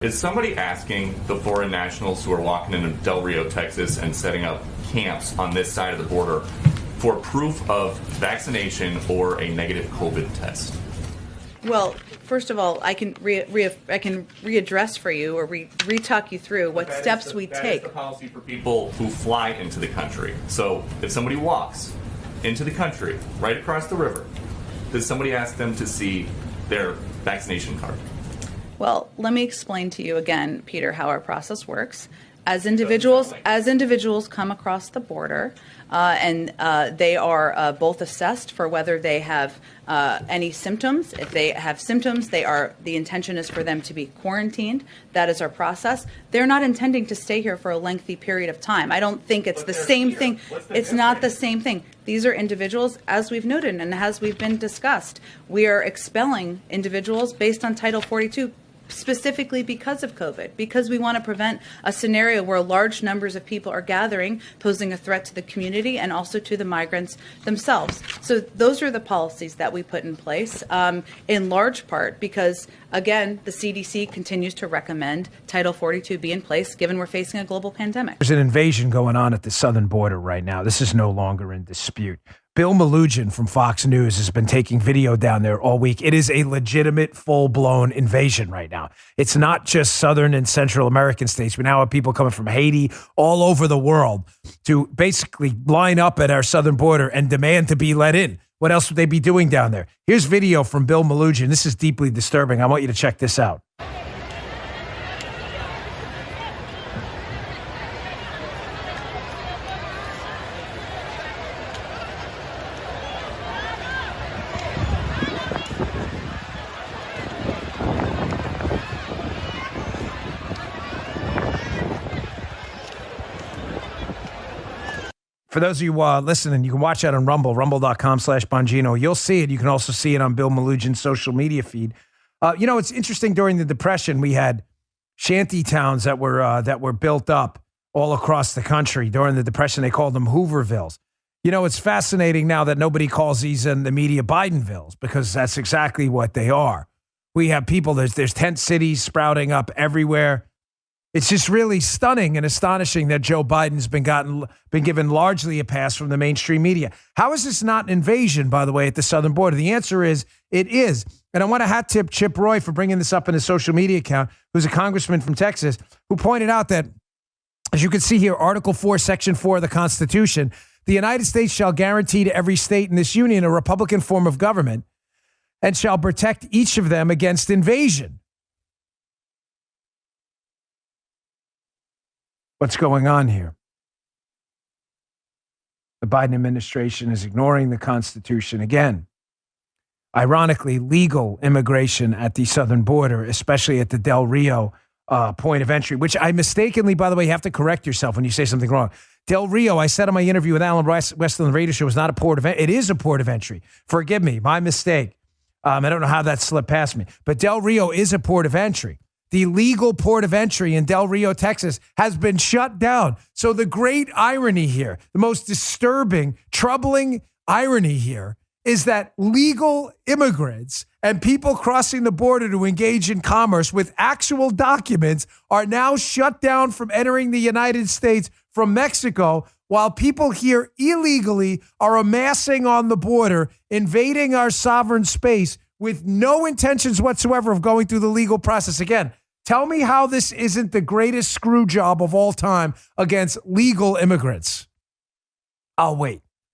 Is somebody asking the foreign nationals who are walking into Del Rio, Texas and setting up camps on this side of the border for proof of vaccination or a negative COVID test? Well, first of all, I can readdress for you or re-talk you through what steps we take. That is the policy for people who fly into the country. So if somebody walks into the country right across the river, does somebody ask them to see their vaccination card? Well, let me explain to you again, Peter, how our process works. As individuals come across the border, and they are both assessed for whether they have any symptoms. If they have symptoms, the intention is for them to be quarantined. That is our process. They're not intending to stay here for a lengthy period of time. I don't think it's the same thing. It's not the same thing. These are individuals, as we've noted and as we've been discussed. We are expelling individuals based on Title 42 specifically because of COVID, because we want to prevent a scenario where large numbers of people are gathering, posing a threat to the community and also to the migrants themselves. So those are the policies that we put in place, in large part because, again, the CDC continues to recommend Title 42 be in place, given we're facing a global pandemic. There's an invasion going on at the southern border right now. This is no longer in dispute. Bill Malugin from Fox News has been taking video down there all week. It is a legitimate, full-blown invasion right now. It's not just Southern and Central American states. We now have people coming from Haiti, all over the world, to basically line up at our southern border and demand to be let in. What else would they be doing down there? Here's video from Bill Malugin. This is deeply disturbing. I want you to check this out. For those of you listening, you can watch that on Rumble, rumble.com/Bongino. You'll see it. You can also see it on Bill Malugin's social media feed. It's interesting. During the Depression, we had shanty towns that were built up all across the country. During the Depression, they called them Hoovervilles. It's fascinating now that nobody calls these in the media Bidenvilles, because that's exactly what they are. We have people, there's tent cities sprouting up everywhere. It's just really stunning and astonishing that Joe Biden's been given largely a pass from the mainstream media. How is this not an invasion, by the way, at the southern border? The answer is it is. And I want to hat tip Chip Roy for bringing this up in his social media account, who's a congressman from Texas, who pointed out that, as you can see here, Article 4, Section 4 of the Constitution, the United States shall guarantee to every state in this union a Republican form of government and shall protect each of them against invasion. What's going on here? The Biden administration is ignoring the Constitution again. Ironically, legal immigration at the southern border, especially at the Del Rio point of entry, which I mistakenly, by the way, you have to correct yourself when you say something wrong. Del Rio, I said in my interview with Alan West on the radio show, was not a port of entry. It is a port of entry. Forgive me, my mistake. I don't know how that slipped past me. But Del Rio is a port of entry. The legal port of entry in Del Rio, Texas, has been shut down. So the great irony here, the most disturbing, troubling irony here, is that legal immigrants and people crossing the border to engage in commerce with actual documents are now shut down from entering the United States from Mexico, while people here illegally are amassing on the border, invading our sovereign space with no intentions whatsoever of going through the legal process. Again, tell me how this isn't the greatest screw job of all time against legal immigrants. I'll wait.